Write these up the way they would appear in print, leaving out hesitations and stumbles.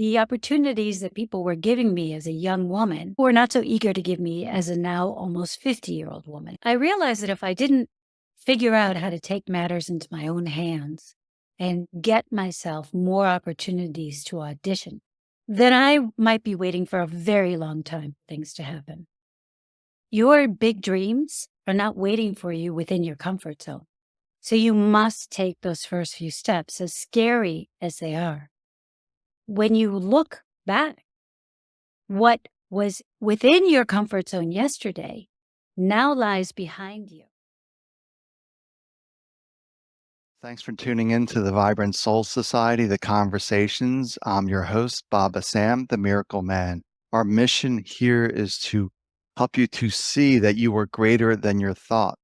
the opportunities that people were giving me as a young woman were not so eager to give me as a now almost 50-year-old woman. I realized that if I didn't figure out how to take matters into my own hands and get myself more opportunities to audition, then I might be waiting for a very long time for things to happen. Your big dreams are not waiting for you within your comfort zone. So you must take those first few steps, as scary as they are. When you look back, what was within your comfort zone yesterday now lies behind you. Thanks for tuning in to the Vibrant Soul Society, The Conversations. I'm your host, Baba Sam, the Miracle Man. Our mission here is to help you to see that you are greater than your thought.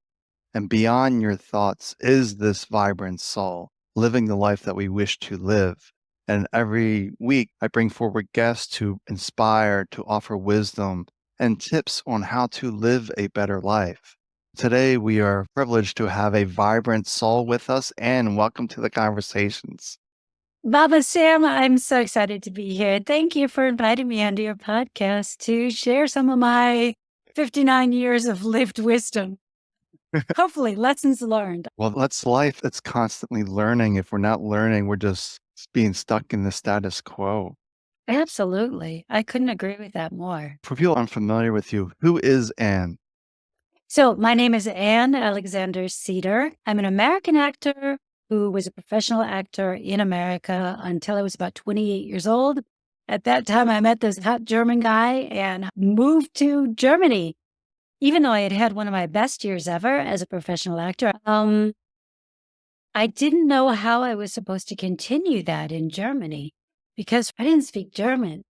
And beyond your thoughts is this vibrant soul, living the life that we wish to live. And every week, I bring forward guests to inspire, to offer wisdom and tips on how to live a better life. Today, we are privileged to have a vibrant soul with us, and welcome to the Conversations. Baba Sam, I'm so excited to be here. Thank you for inviting me onto your podcast to share some of my 59 years of lived wisdom. Hopefully, lessons learned. Well, that's life. It's constantly learning. If we're not learning, we're just being stuck in the status quo. Absolutely. I couldn't agree with that more. For people unfamiliar with you, who is Anne? So my name is Anne Alexander-Sieder. I'm an American actor who was a professional actor in America until I was about 28 years old. At that time, I met this hot German guy and moved to Germany. Even though I had had one of my best years ever as a professional actor, I didn't know how I was supposed to continue that in Germany because I didn't speak German.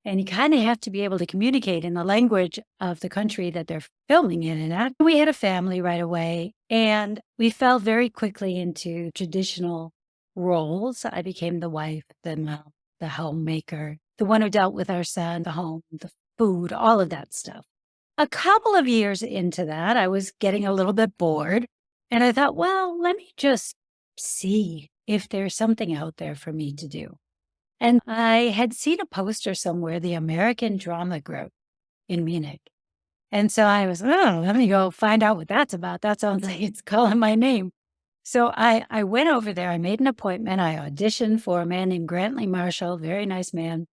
And you kind of have to be able to communicate in the language of the country that they're filming in. And we had a family right away, and we fell very quickly into traditional roles. I became the wife, the mom, the homemaker, the one who dealt with our son, the home, the food, all of that stuff. A couple of years into that, I was getting a little bit bored, and I thought, well, let me just see if there's something out there for me to do. And I had seen a poster somewhere, the American Drama Group in Munich. And so I was, let me go find out what that's about. That sounds like it's calling my name. So I went over there. I made an appointment. I auditioned for a man named Grantley Marshall, very nice man.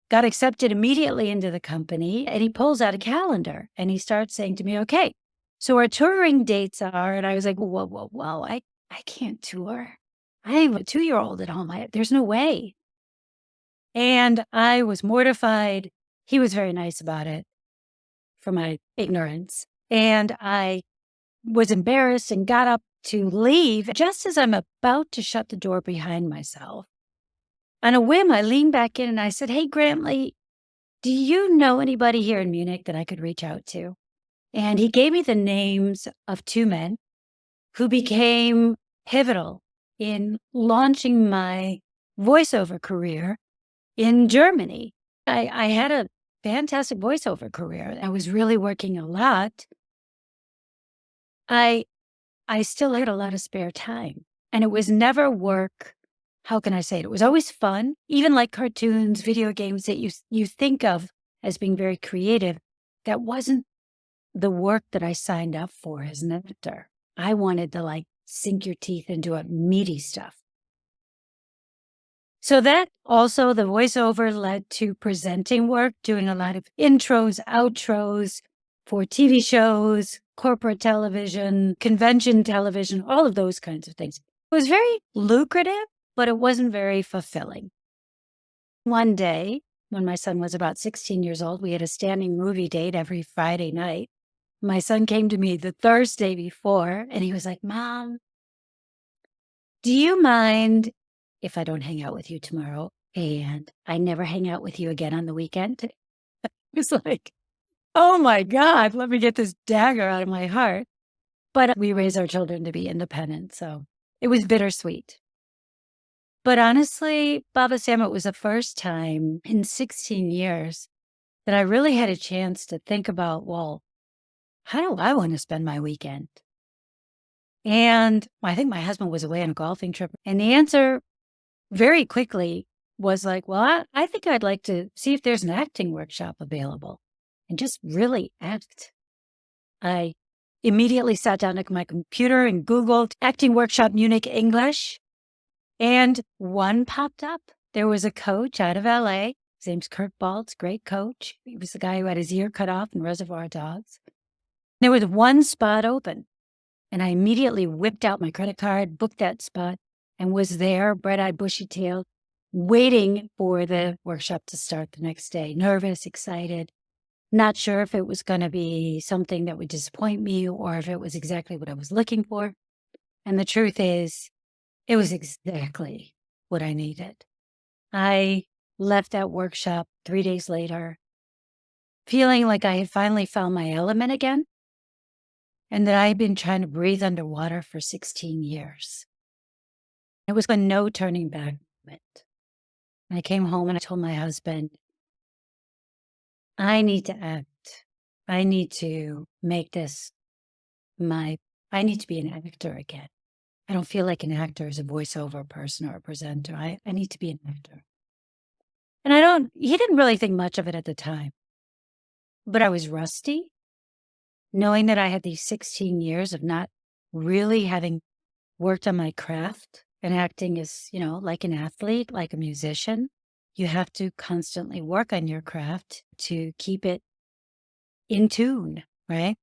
Got accepted immediately into the company. And he pulls out a calendar and he starts saying to me, okay, so our touring dates are, and I was like, whoa, I can't tour. I have a 2-year-old at home. There's no way. And I was mortified. He was very nice about it for my ignorance. And I was embarrassed and got up to leave. Just as I'm about to shut the door behind myself, on a whim, I leaned back in and I said, hey, Grantley, do you know anybody here in Munich that I could reach out to? And he gave me the names of 2 men who became pivotal in launching my voiceover career in Germany. I had a fantastic voiceover career. I was really working a lot. I still had a lot of spare time, and it was never work. How can I say it? It was always fun, even like cartoons, video games that you think of as being very creative. That wasn't the work that I signed up for as an actor. I wanted to sink your teeth into it, meaty stuff. So that also, the voiceover led to presenting work, doing a lot of intros, outros for TV shows, corporate television, convention television, all of those kinds of things. It was very lucrative, but it wasn't very fulfilling. One day, when my son was about 16 years old, we had a standing movie date every Friday night. My son came to me the Thursday before, and he was like, Mom, do you mind if I don't hang out with you tomorrow and I never hang out with you again on the weekend? I was like, oh my God, let me get this dagger out of my heart. But we raise our children to be independent, so it was bittersweet. But honestly, Baba Sam, it was the first time in 16 years that I really had a chance to think about, well, how do I want to spend my weekend? And I think my husband was away on a golfing trip. And the answer very quickly was like, well, I think I'd like to see if there's an acting workshop available and just really act. I immediately sat down at my computer and Googled acting workshop Munich English, and one popped up. There was a coach out of LA. His name's Kurt Baltz, great coach. He was the guy who had his ear cut off in Reservoir Dogs. There was one spot open, and I immediately whipped out my credit card, booked that spot, and was there, bright-eyed, bushy-tailed, waiting for the workshop to start the next day. Nervous, excited, not sure if it was going to be something that would disappoint me or if it was exactly what I was looking for. And the truth is, it was exactly what I needed. I left that workshop 3 days later, feeling like I had finally found my element again, and that I had been trying to breathe underwater for 16 years. It was a no turning back moment. I came home and I told my husband, I need to act. I need to make this I need to be an actor again. I don't feel like an actor as a voiceover person or a presenter. I need to be an actor. And he didn't really think much of it at the time, but I was rusty, knowing that I had these 16 years of not really having worked on my craft. And acting is, like an athlete, like a musician. You have to constantly work on your craft to keep it in tune, right?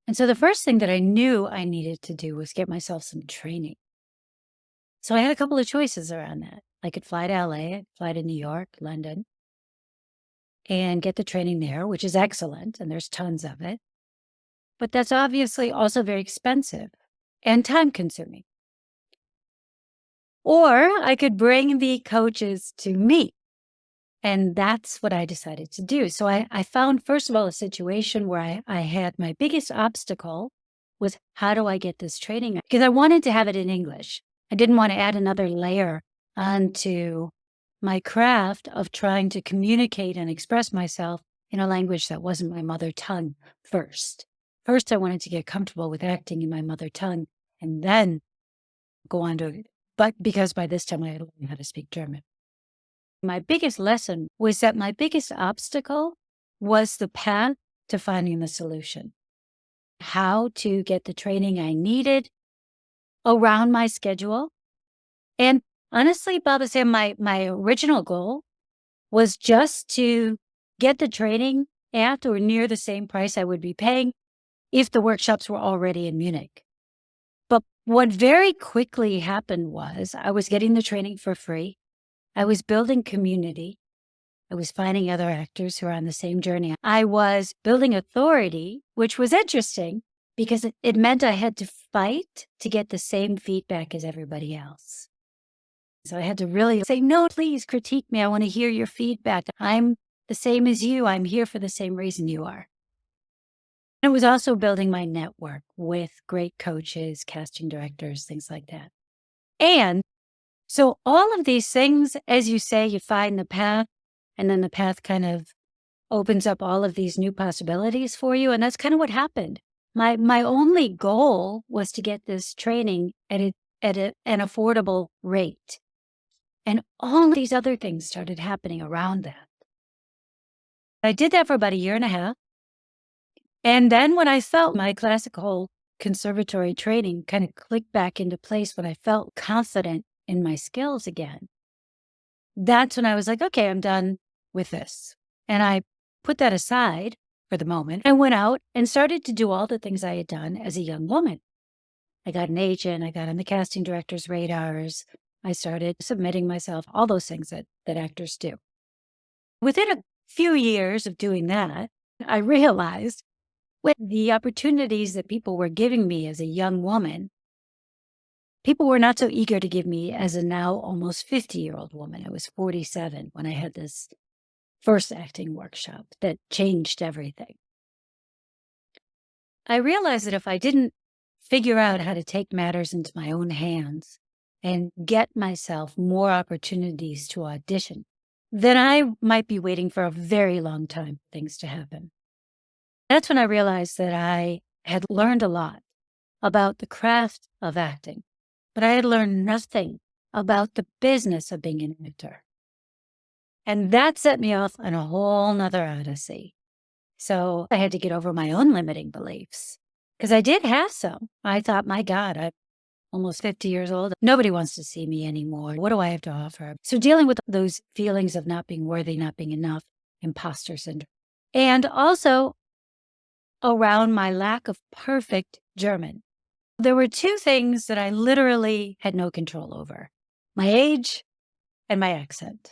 And so the first thing that I knew I needed to do was get myself some training. So I had a couple of choices around that. I could fly to LA, fly to New York, London, and get the training there, which is excellent, and there's tons of it. But that's obviously also very expensive and time consuming. Or I could bring the coaches to me. And that's what I decided to do. So I found, first of all, a situation where I had my biggest obstacle was, how do I get this training? Because I wanted to have it in English. I didn't want to add another layer onto my craft of trying to communicate and express myself in a language that wasn't my mother tongue first. First, I wanted to get comfortable with acting in my mother tongue and then go on to it. But because by this time I had learned how to speak German. My biggest lesson was that my biggest obstacle was the path to finding the solution. How to get the training I needed around my schedule. And honestly, Baba said my original goal was just to get the training at or near the same price I would be paying if the workshops were already in Munich. But what very quickly happened was I was getting the training for free. I was building community. I was finding other actors who are on the same journey. I was building authority, which was interesting because it meant I had to fight to get the same feedback as everybody else. So I had to really say, no, please critique me. I want to hear your feedback. I'm the same as you. I'm here for the same reason you are. And it was also building my network with great coaches, casting directors, things like that. And so all of these things, as you say, you find the path, and then the path kind of opens up all of these new possibilities for you. And that's kind of what happened. My only goal was to get this training at an affordable rate. And all these other things started happening around that. I did that for about a year and a half. And then when I felt my classical conservatory training kind of clicked back into place, when I felt confident in my skills again, that's when I was like, okay, I'm done with this. And I put that aside for the moment. I went out and started to do all the things I had done as a young woman. I got an agent. I got on the casting director's radars. I started submitting myself, all those things that actors do. Within a few years of doing that, I realized with the opportunities that people were giving me as a young woman, people were not so eager to give me as a now almost 50-year-old woman. I was 47 when I had this first acting workshop that changed everything. I realized that if I didn't figure out how to take matters into my own hands and get myself more opportunities to audition, then I might be waiting for a very long time for things to happen. That's when I realized that I had learned a lot about the craft of acting, but I had learned nothing about the business of being an actor. And that set me off on a whole nother odyssey. So I had to get over my own limiting beliefs because I did have some. I thought, my God, I'm almost 50 years old. Nobody wants to see me anymore. What do I have to offer? So dealing with those feelings of not being worthy, not being enough, imposter syndrome, and also around my lack of perfect German. There were two things that I literally had no control over: my age and my accent.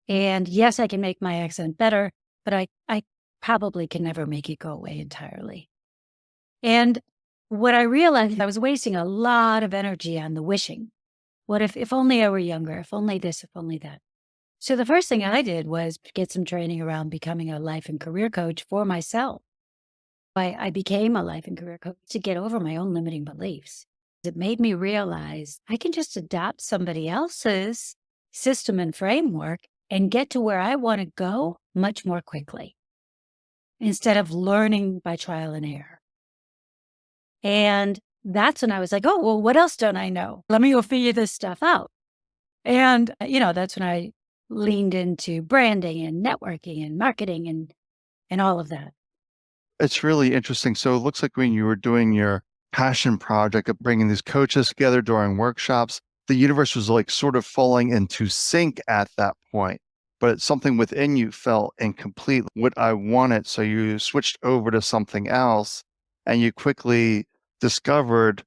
And yes, I can make my accent better, but I probably can never make it go away entirely. And what I realized, I was wasting a lot of energy on the wishing. What if only I were younger, if only this, if only that. So the first thing I did was get some training around becoming a life and career coach for myself. I became a life and career coach to get over my own limiting beliefs. It made me realize I can just adopt somebody else's system and framework and get to where I want to go much more quickly instead of learning by trial and error. And that's when I was like, oh, well, what else don't I know? Let me go figure this stuff out. And, that's when I leaned into branding and networking and marketing and all of that. It's really interesting. So it looks like when you were doing your passion project of bringing these coaches together during workshops, the universe was like sort of falling into sync at that point. But something within you felt incomplete, what I wanted. So you switched over to something else and you quickly discovered,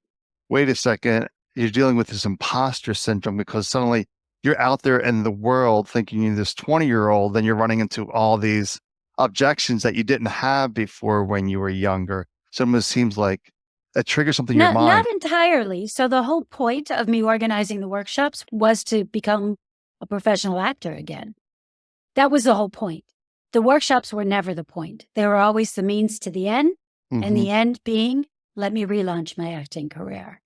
wait a second, you're dealing with this imposter syndrome because suddenly you're out there in the world thinking you're this 20-year-old, then you're running into all these objections that you didn't have before when you were younger. So it almost seems like it triggers something in your Not mind. entirely. So the whole point of me organizing the workshops was to become a professional actor again. That was the whole point. The workshops were never the point. They were always the means to the end, and Mhm. the end being, let me relaunch my acting career.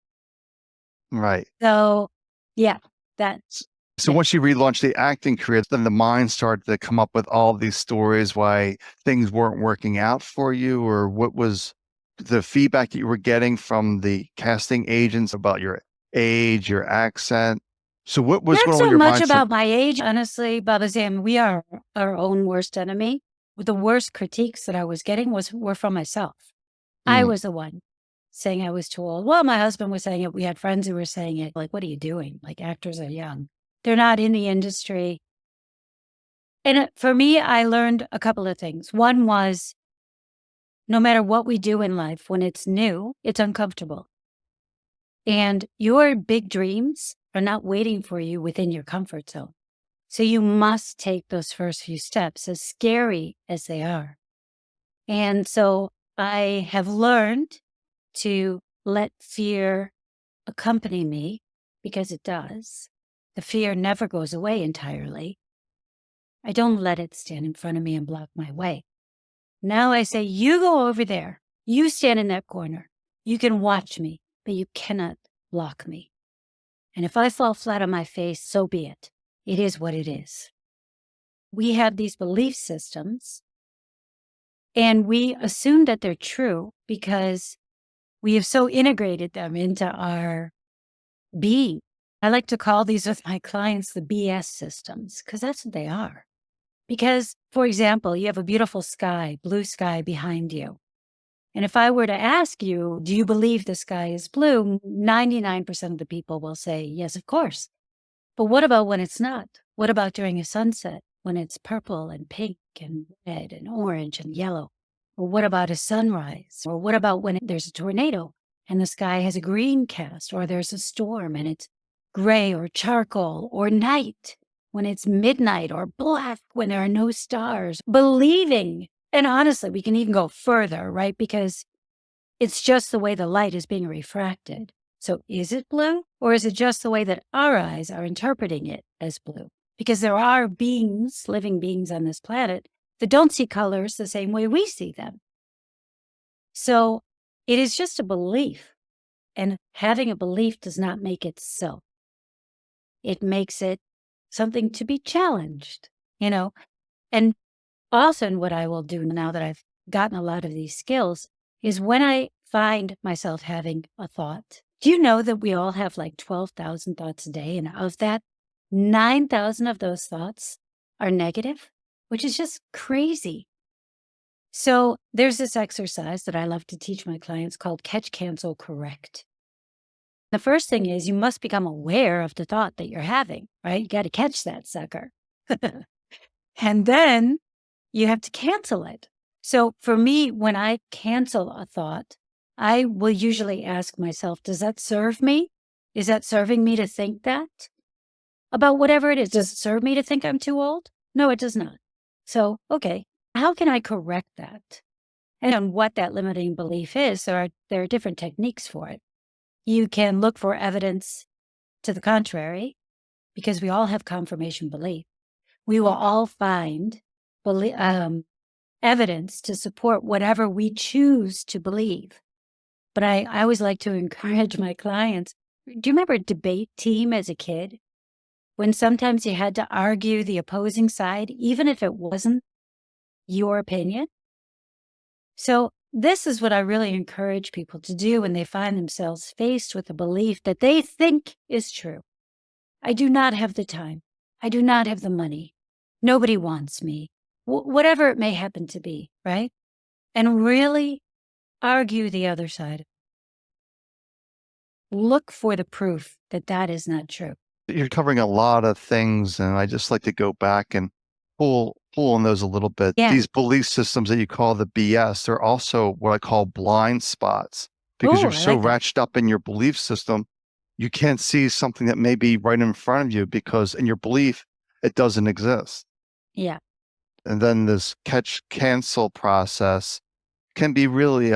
Right. So, yeah, that, So yeah. once you relaunched the acting career, then the mind started to come up with all these stories why things weren't working out for you, or what was the feedback that you were getting from the casting agents about your age, your accent. So what was Not going on with so your much mindset? about my age, honestly, Baba Sam. We are our own worst enemy. The worst critiques that I was getting were from myself. I Mm, was the one saying I was too old. Well, my husband was saying it. We had friends who were saying it. Like, what are you doing? Like, actors are young. They're not in the industry. And for me, I learned a couple of things. One was no matter what we do in life, when it's new, it's uncomfortable. And your big dreams are not waiting for you within your comfort zone. So you must take those first few steps, as scary as they are. And so I have learned to let fear accompany me, because it does. The fear never goes away entirely. I don't let it stand in front of me and block my way. Now I say, you go over there. You stand in that corner. You can watch me, but you cannot block me. And if I fall flat on my face, so be it. It is what it is. We have these belief systems and we assume that they're true because we have so integrated them into our being. I like to call these with my clients the BS systems, because that's what they are. Because, for example, you have a beautiful sky, blue sky behind you. And if I were to ask you, do you believe the sky is blue? 99% of the people will say, yes, of course. But what about when it's not? What about during a sunset when it's purple and pink and red and orange and yellow? Or what about a sunrise? Or what about when there's a tornado and the sky has a green cast, or there's a storm and it's gray or charcoal, or night when it's midnight, or black when there are no stars? Believing, and honestly, we can even go further, right? Because it's just the way the light is being refracted. So is it blue, or is it just the way that our eyes are interpreting it as blue? Because there are beings, living beings on this planet, that don't see colors the same way we see them. So it is just a belief. And having a belief does not make it so. It makes it something to be challenged, you know? And often what I will do now that I've gotten a lot of these skills is when I find myself having a thought Do you know that we all have like 12,000 thoughts a day? And of that, 9,000 of those thoughts are negative, which is just crazy. So there's this exercise that I love to teach my clients called catch, cancel, correct. The first thing is you must become aware of the thought that you're having, right? You got to catch that sucker. And then you have to cancel it. So for me, when I cancel a thought, I will usually ask myself, does that serve me? Is that serving me to think that about whatever it is? Does it serve me to think I'm too old? No, it does not. So, okay, how can I correct that? And on what that limiting belief is, there are different techniques for it. You can look for evidence to the contrary, because we all have confirmation belief. We will all find evidence to support whatever we choose to believe. But I always like to encourage my clients. Do you remember a debate team as a kid? When sometimes you had to argue the opposing side, even if it wasn't your opinion? So this is what I really encourage people to do when they find themselves faced with a belief that they think is true. I do not have the time. I do not have the money. Nobody wants me. Whatever it may happen to be, right? And really argue the other side. Look for the proof that that is not true. You're covering a lot of things, and I just like to go back and pull on those a little bit. Yeah. These belief systems that you call the BS, they're also what I call blind spots because Oh, you're I so like that. ratcheted up in your belief system, you can't see something that may be right in front of you because in your belief, it doesn't exist. Yeah. And then this catch cancel process can be really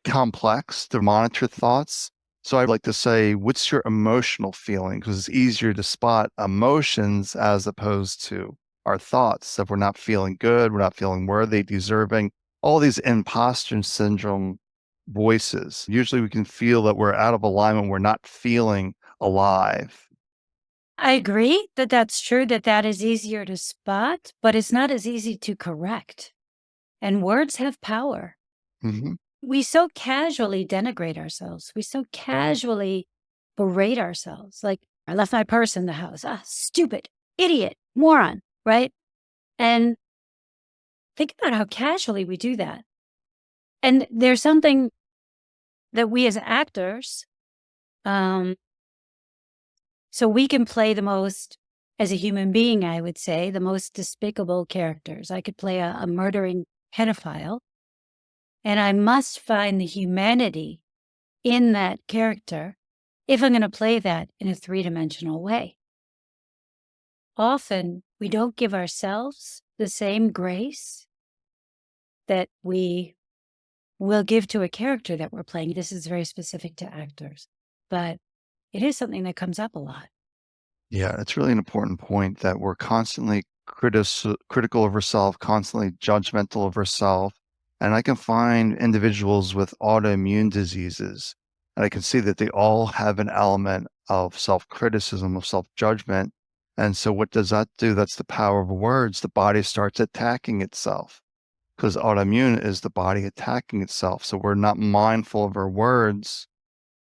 complex to monitor thoughts. So I'd like to say, what's your emotional feeling? Because it's easier to spot emotions as opposed to our thoughts. If we're not feeling good, we're not feeling worthy, deserving, all these imposter syndrome voices. Usually we can feel that we're out of alignment, we're not feeling alive. I agree that that's true, that that is easier to spot, but it's not as easy to correct. And words have power. Hmm. We so casually denigrate ourselves. We so casually berate ourselves. Like, I left my purse in the house. Ah, stupid, idiot, moron, right? And think about how casually we do that. And there's something that we as actors, um, so we can play the most, as a human being, I would say, the most despicable characters. I could play a murdering pedophile, and I must find the humanity in that character if I'm going to play that in a three-dimensional way. Often, we don't give ourselves the same grace that we will give to a character that we're playing. This is very specific to actors, but it is something that comes up a lot. Yeah, it's really an important point that we're constantly critical of ourselves, constantly judgmental of ourselves. And I can find individuals with autoimmune diseases, and I can see that they all have an element of self-criticism, of self-judgment. And so what does that do? That's the power of words. The body starts attacking itself because autoimmune is the body attacking itself. So we're not mindful of our words.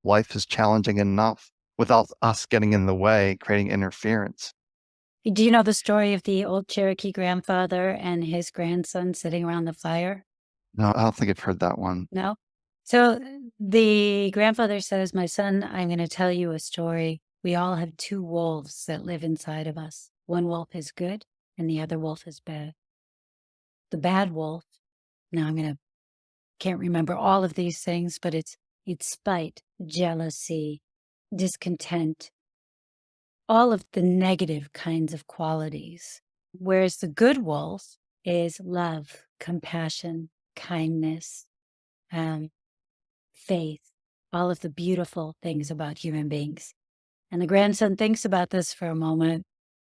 Life is challenging enough without us getting in the way, creating interference. Do you know the story of the old Cherokee grandfather and his grandson sitting around the fire? No, I don't think I've heard that one. No? So the grandfather says, my son, I'm going to tell you a story. We all have two wolves that live inside of us. One wolf is good and the other wolf is bad. The bad wolf, now can't remember all of these things, but it's spite, jealousy, discontent, all of the negative kinds of qualities. Whereas the good wolf is love, compassion, kindness, faith, all of the beautiful things about human beings. And the grandson thinks about this for a moment,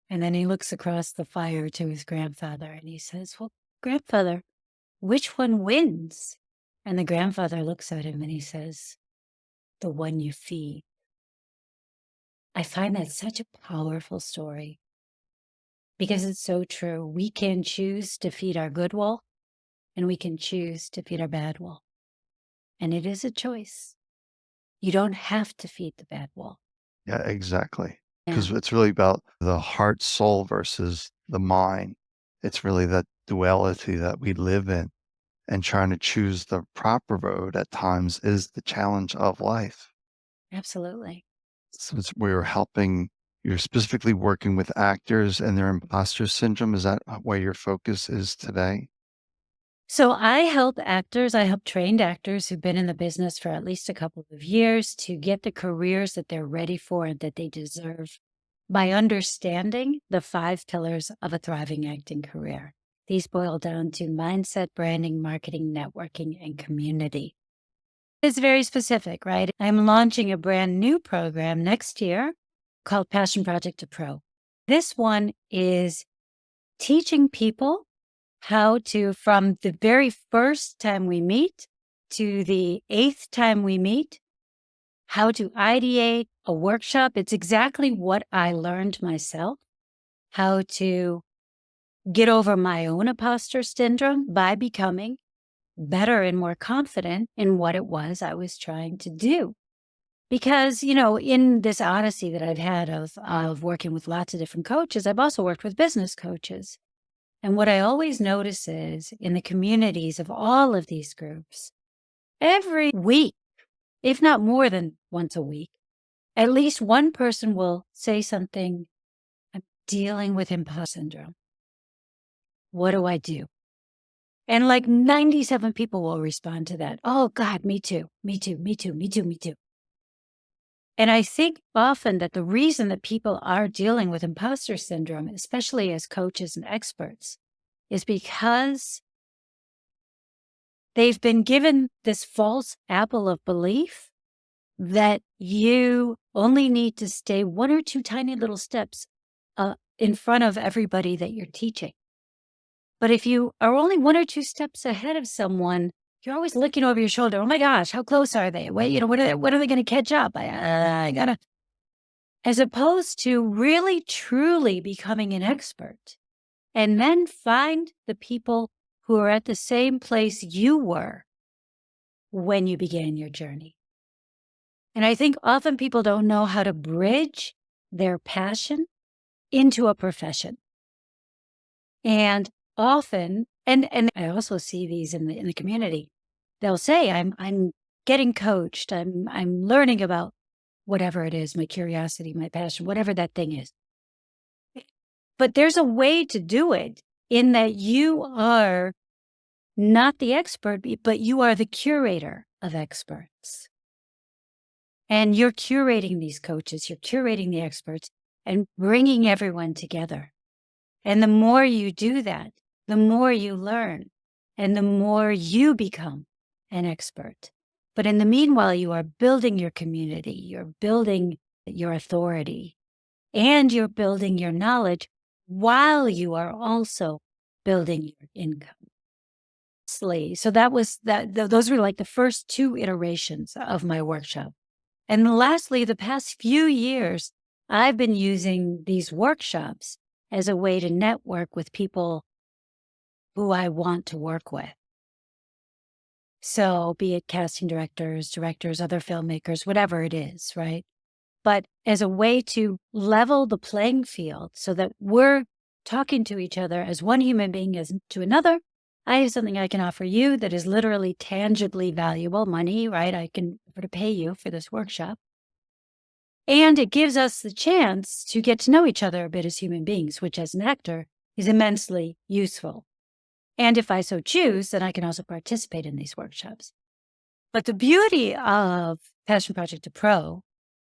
and then he looks across the fire to his grandfather and he says, well, grandfather, which one wins? And the grandfather looks at him and he says, the one you feed. I find that such a powerful story because it's so true. We can choose to feed our good wolf and we can choose to feed our bad wolf. And it is a choice. You don't have to feed the bad wolf. Yeah, exactly. Yeah, Because it's really about the heart, soul versus the mind. It's really that duality that we live in, and trying to choose the proper road at times is the challenge of life. absolutely. So we're helping, you're specifically working with actors and their imposter syndrome. Is that where your focus is today? So I help trained actors who've been in the business for at least a couple of years to get the careers that they're ready for and that they deserve by understanding the 5 pillars of a thriving acting career. These boil down to mindset, branding, marketing, networking, and community. It's very specific, right? I'm launching a brand new program next year called Passion Project to Pro. This one is teaching people how to, from the very first time we meet to the 8th time we meet, how to ideate a workshop. It's exactly what I learned myself, how to get over my own imposter syndrome by becoming better and more confident in what it was I was trying to do. Because, in this odyssey that I've had of working with lots of different coaches, I've also worked with business coaches. And what I always notice is in the communities of all of these groups, every week, if not more than once a week, at least one person will say something, I'm dealing with imposter syndrome. What do I do? And like 97 people will respond to that. Oh God, me too, me too, me too, me too, me too. And I think often that the reason that people are dealing with imposter syndrome, especially as coaches and experts, is because they've been given this false apple of belief that you only need to stay 1 or 2 tiny little steps in front of everybody that you're teaching. But if you are only 1 or 2 steps ahead of someone, you're always looking over your shoulder. Oh my gosh, how close are they? Wait, when are they going to catch up? I gotta, as opposed to really truly becoming an expert and then find the people who are at the same place you were when you began your journey. And I think often people don't know how to bridge their passion into a profession. And often, and I also see these in the community, they'll say, I'm getting coached, I'm learning about whatever it is, my curiosity, my passion, whatever that thing is. But there's a way to do it in that you are not the expert, but you are the curator of experts. And you're curating these coaches, you're curating the experts and bringing everyone together. And the more you do that, the more you learn and the more you become an expert. But in the meanwhile, you are building your community, you're building your authority, and you're building your knowledge while you are also building your income. So that was that. Those were like the first 2 iterations of my workshop. And lastly, the past few years, I've been using these workshops as a way to network with people who I want to work with. So be it casting directors, other filmmakers, whatever it is, right? But as a way to level the playing field so that we're talking to each other as one human being as to another. I have something I can offer you that is literally tangibly valuable, money, right? I can afford to pay you for this workshop. And it gives us the chance to get to know each other a bit as human beings, which as an actor is immensely useful. And if I so choose, then I can also participate in these workshops. But the beauty of Passion Project to Pro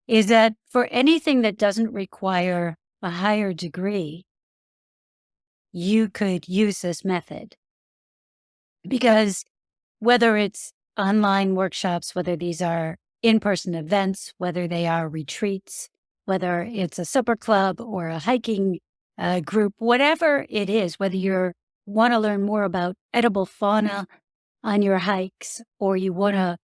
is that for anything that doesn't require a higher degree, you could use this method. Because whether it's online workshops, whether these are in-person events, whether they are retreats, whether it's a supper club or a hiking group, whatever it is, whether you want to learn more about edible fauna on your hikes, or you want to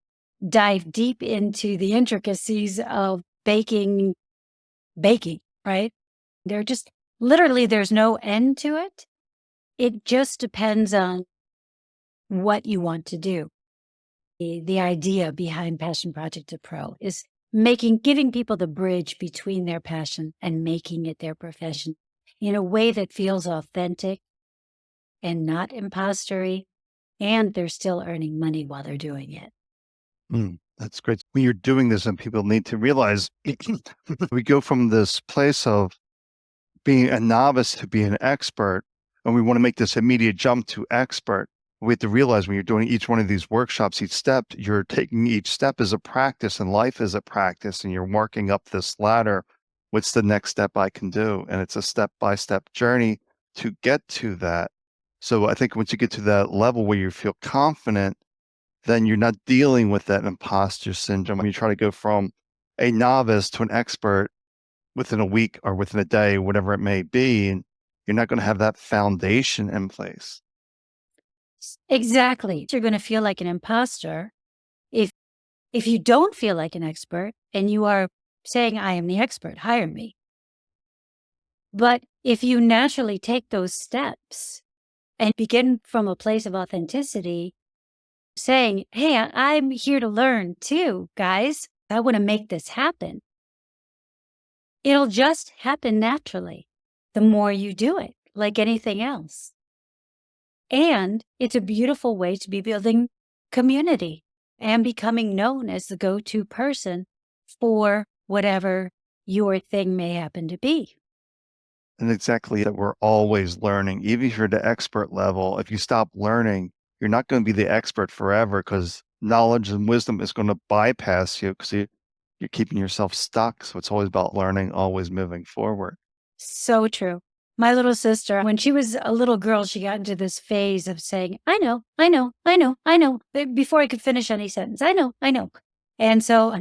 dive deep into the intricacies of baking, right? They're just literally, there's no end to it. It just depends on what you want to do. The idea behind Passion Project to Pro is giving people the bridge between their passion and making it their profession in a way that feels authentic and not impostery, and they're still earning money while they're doing it. That's great. When you're doing this, and people need to realize we go from this place of being a novice to be an expert, and we want to make this immediate jump to expert. We have to realize when you're doing each one of these workshops, each step, you're taking each step as a practice, and life is a practice, and you're working up this ladder. What's the next step I can do? And it's a step-by-step journey to get to that. So I think once you get to that level where you feel confident, then you're not dealing with that imposter syndrome. When you try to go from a novice to an expert within a week or within a day, whatever it may be, and you're not going to have that foundation in place. Exactly. You're going to feel like an imposter if you don't feel like an expert and you are saying, I am the expert, hire me. But if you naturally take those steps and begin from a place of authenticity, saying, hey, I'm here to learn too, guys. I want to make this happen. It'll just happen naturally the more you do it, like anything else. And it's a beautiful way to be building community and becoming known as the go-to person for whatever your thing may happen to be. And exactly that we're always learning. Even if you're at the expert level, if you stop learning, you're not going to be the expert forever because knowledge and wisdom is going to bypass you because you're keeping yourself stuck. So it's always about learning, always moving forward. So true. My little sister, when she was a little girl, she got into this phase of saying, I know, I know, I know, I know, before I could finish any sentence. I know, I know. And so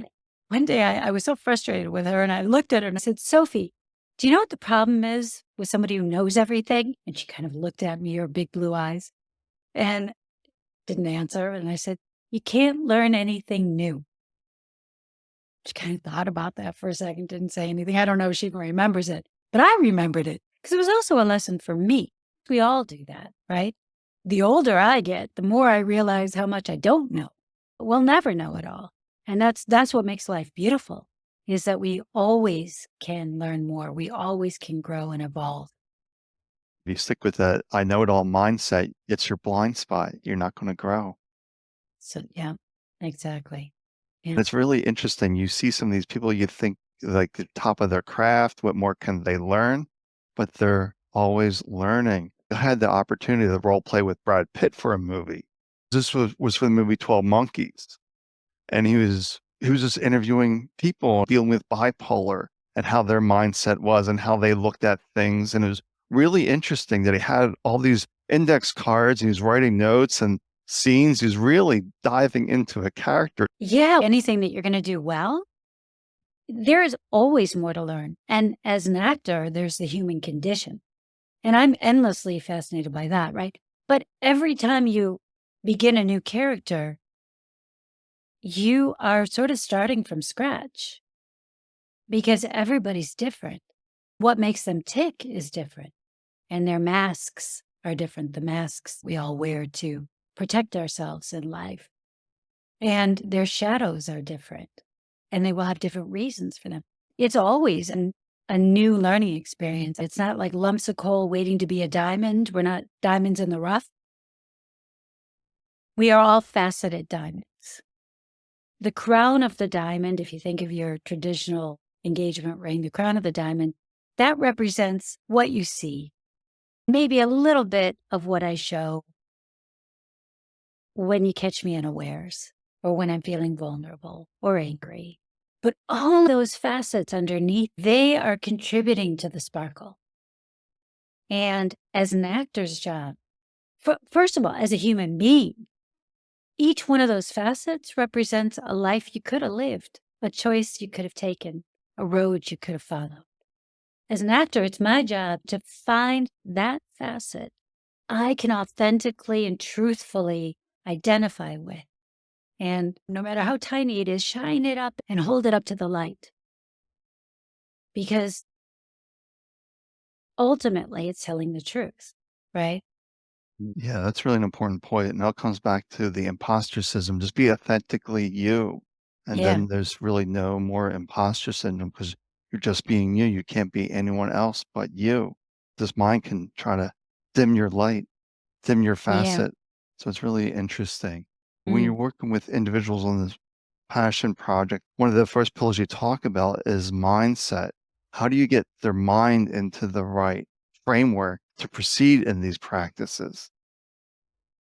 one day I was so frustrated with her and I looked at her and I said, Sophie, do you know what the problem is with somebody who knows everything? And she kind of looked at me, her big blue eyes, and didn't answer. And I said, you can't learn anything new. She kind of thought about that for a second, didn't say anything. I don't know if she even remembers it, but I remembered it because it was also a lesson for me. We all do that, right? The older I get, the more I realize how much I don't know. We'll never know it all. And that's what makes life beautiful, is that we always can learn more. We always can grow and evolve. If you stick with that I know it all mindset, it's your blind spot. You're not going to grow. So yeah, exactly. Yeah. And it's really interesting. You see some of these people, you think like the top of their craft, what more can they learn? But they're always learning. I had the opportunity to role play with Brad Pitt for a movie. This was for the movie 12 Monkeys. And he was just interviewing people dealing with bipolar and how their mindset was and how they looked at things. And it was really interesting that he had all these index cards and he was writing notes and scenes. He was really diving into a character. Yeah. Anything that you're going to do well, there is always more to learn. And as an actor, there's the human condition. And I'm endlessly fascinated by that, right? But every time you begin a new character, you are sort of starting from scratch because everybody's different. What makes them tick is different. And their masks are different. The masks we all wear to protect ourselves in life. And their shadows are different. And they will have different reasons for them. It's always a new learning experience. It's not like lumps of coal waiting to be a diamond. We're not diamonds in the rough. We are all faceted diamonds. The crown of the diamond, if you think of your traditional engagement ring, the crown of the diamond, that represents what you see. Maybe a little bit of what I show when you catch me unawares or when I'm feeling vulnerable or angry. But all those facets underneath, they are contributing to the sparkle. And as an actor's job, first of all, as a human being, each one of those facets represents a life you could have lived, a choice you could have taken, a road you could have followed. As an actor, it's my job to find that facet I can authentically and truthfully identify with. And no matter how tiny it is, shine it up and hold it up to the light. Because ultimately, it's telling the truth, right? Yeah, that's really an important point. And that comes back to the imposter syndrome. Just be authentically you. And Yeah. then there's really no more imposter syndrome because you're just being you. You can't be anyone else but you. This mind can try to dim your light, dim your Yeah. facet. So it's really interesting. When Mm. you're working with individuals on this passion project, one of the first pillars you talk about is mindset. How do you get their mind into the right framework to proceed in these practices?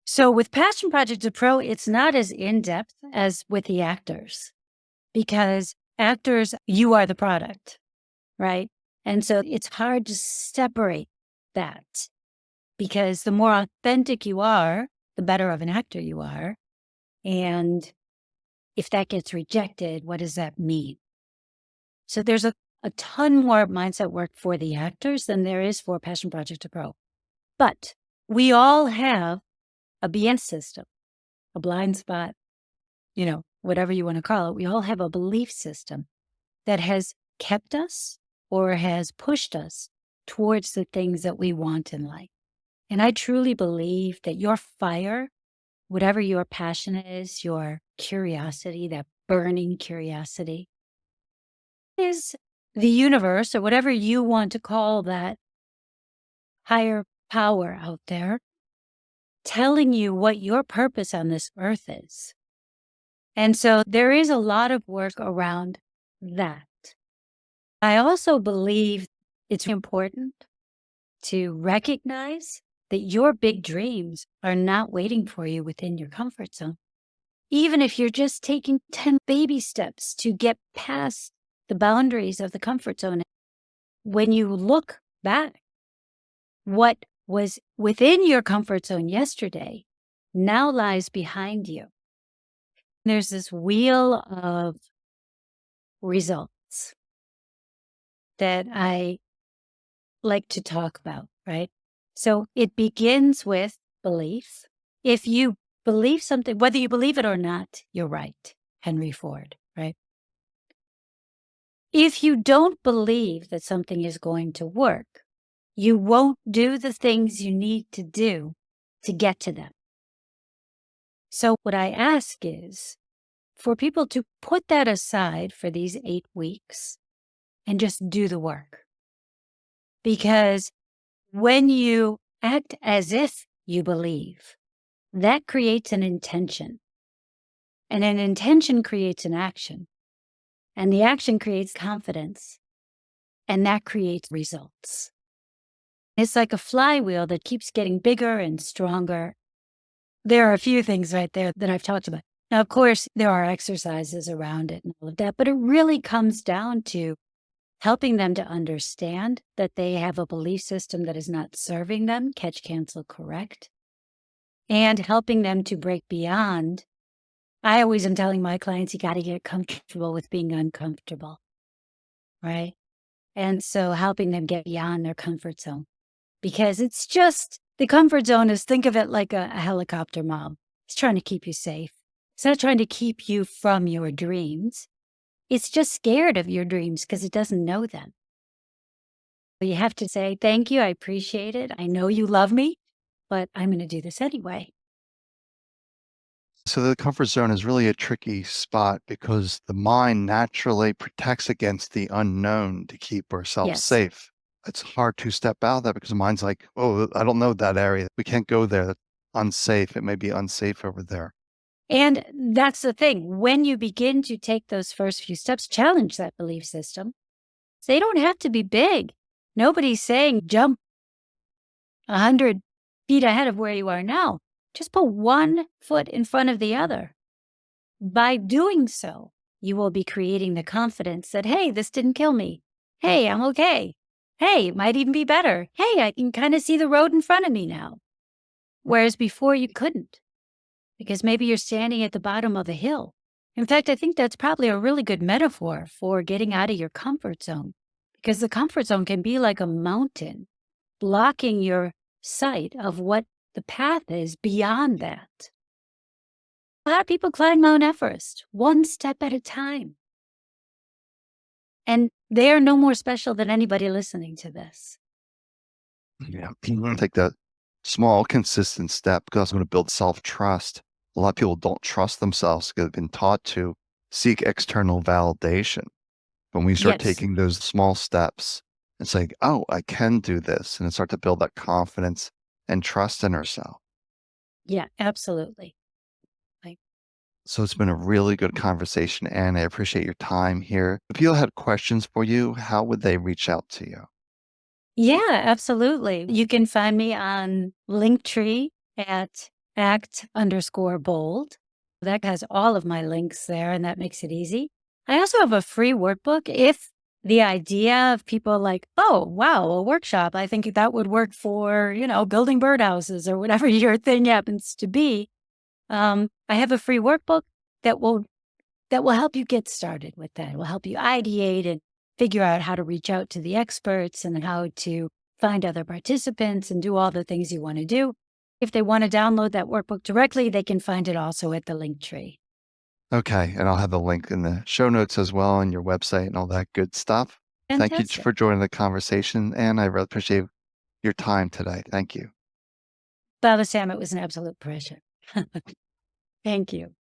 So with Passion Project to Pro, it's not as in depth as with the actors because actors, you are the product, right? And so it's hard to separate that because the more authentic you are, the better of an actor you are. And if that gets rejected, what does that mean? So there's a ton more mindset work for the actors than there is for Passion Project to Pro. But we all have a BS system, a blind spot, whatever you want to call it. We all have a belief system that has kept us or has pushed us towards the things that we want in life. And I truly believe that your fire, whatever your passion is, your curiosity, that burning curiosity, is the universe or whatever you want to call that higher power out there telling you what your purpose on this earth is. And so there is a lot of work around that. I also believe it's important to recognize that your big dreams are not waiting for you within your comfort zone. Even if you're just taking 10 baby steps to get past the boundaries of the comfort zone, when you look back, what was within your comfort zone yesterday now lies behind you. There's this wheel of results that I like to talk about, right? So it begins with belief. If you believe something, whether you believe it or not, you're right. Henry Ford, right? If you don't believe that something is going to work, you won't do the things you need to do to get to them. So what I ask is for people to put that aside for these 8 weeks and just do the work. Because when you act as if you believe, that creates an intention. And an intention creates an action. And the action creates confidence. And that creates results. It's like a flywheel that keeps getting bigger and stronger. There are a few things right there that I've talked about. Now, of course, there are exercises around it and all of that, but it really comes down to helping them to understand that they have a belief system that is not serving them, catch, cancel, correct, and helping them to break beyond. I always am telling my clients, you got to get comfortable with being uncomfortable, right? And so helping them get beyond their comfort zone because it's just the comfort zone is think of it like a helicopter mom. It's trying to keep you safe. It's not trying to keep you from your dreams. It's just scared of your dreams because it doesn't know them. You have to say, thank you. I appreciate it. I know you love me, but I'm going to do this anyway. So the comfort zone is really a tricky spot because the mind naturally protects against the unknown to keep ourselves Yes. safe. It's hard to step out of that because the mind's like, oh, I don't know that area. We can't go there. That's unsafe. It may be unsafe over there. And that's the thing. When you begin to take those first few steps, challenge that belief system. They don't have to be big. Nobody's saying jump 100 feet ahead of where you are now. Just put one foot in front of the other. By doing so, you will be creating the confidence that, hey, this didn't kill me. Hey, I'm okay. Hey, it might even be better. Hey, I can kind of see the road in front of me now. Whereas before you couldn't, because maybe you're standing at the bottom of a hill. In fact, I think that's probably a really good metaphor for getting out of your comfort zone, because the comfort zone can be like a mountain blocking your sight of what the path is beyond that. A lot of people climb Mount Everest one step at a time. And they are no more special than anybody listening to this. Yeah. I think that's small, consistent step because I'm going to build self-trust. A lot of people don't trust themselves because they've been taught to seek external validation. When we start Yes. taking those small steps and saying, oh, I can do this, and start to build that confidence and trust in ourselves. Yeah, absolutely. So it's been a really good conversation, and I appreciate your time here. If people had questions for you, how would they reach out to you? Yeah, absolutely. You can find me on Linktree at act_bold. That has all of my links there, and that makes it easy. I also have a free workbook. If the idea of people like, oh, wow, a workshop, I think that would work for, building birdhouses or whatever your thing happens to be. I have a free workbook that will help you get started with that. It will help you ideate and figure out how to reach out to the experts and how to find other participants and do all the things you want to do. If they want to download that workbook directly, they can find it also at the link tree. Okay, and I'll have the link in the show notes as well, and your website and all that good stuff. Thank you Fantastic. for joining the conversation, and I really appreciate your time today. Thank you. Baba Sam, it was an absolute pleasure. Thank you.